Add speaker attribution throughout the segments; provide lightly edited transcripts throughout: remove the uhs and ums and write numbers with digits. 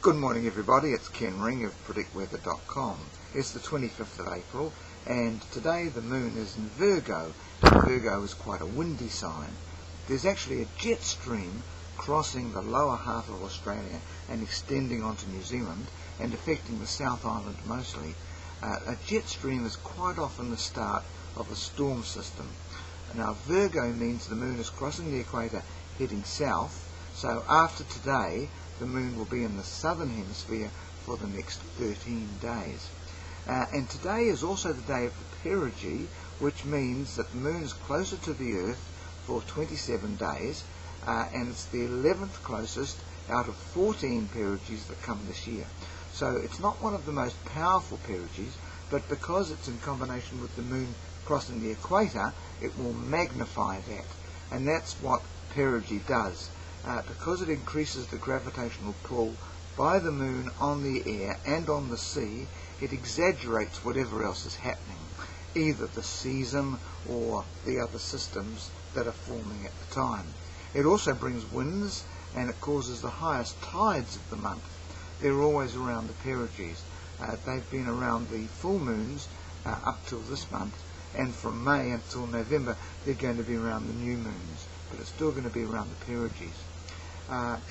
Speaker 1: Good morning everybody, it's Ken Ring of predictweather.com. It's the 25th of April and today the moon is in Virgo. Virgo is quite a windy sign. There's actually a jet stream crossing the lower half of Australia and extending onto New Zealand and affecting the South Island mostly. A jet stream is quite often the start of a storm system. Now Virgo means the moon is crossing the equator heading south, so after today the moon will be in the southern hemisphere for the next 13 days. And today is also the day of the perigee, which means that the moon is closer to the earth for 27 days, and it's the 11th closest out of 14 perigees that come this year. So it's not one of the most powerful perigees, but because it's in combination with the moon crossing the equator, it will magnify that, and that's what perigee does. Because it increases the gravitational pull by the moon on the air and on the sea, it exaggerates whatever else is happening, either the season or the other systems that are forming at the time. It also brings winds, and it causes the highest tides of the month. They're always around the perigees. They've been around the full moons up till this month, and from May until November they're going to be around the new moons, but it's still going to be around the perigees.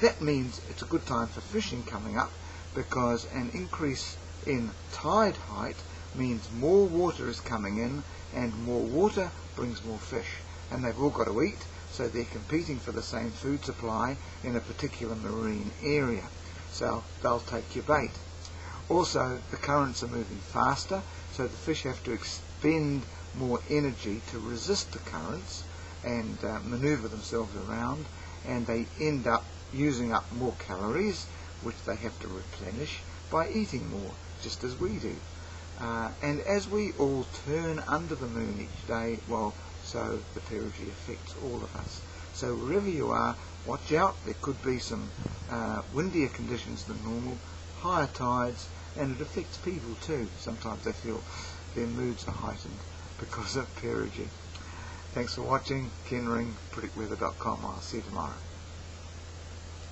Speaker 1: That means it's a good time for fishing coming up, because an increase in tide height means more water is coming in, and more water brings more fish, and they've all got to eat, so they're competing for the same food supply in a particular marine area, so they'll take your bait. Also, the currents are moving faster, so the fish have to expend more energy to resist the currents and maneuver themselves around, and they end up using up more calories, which they have to replenish by eating more, just as we do. And as we all turn under the moon each day, well, so the perigee affects all of us. So wherever you are, watch out. There could be some windier conditions than normal, higher tides, and it affects people too. Sometimes they feel their moods are heightened because of perigee. Thanks for watching. Ken Ring, predictweather.com. I'll see you tomorrow.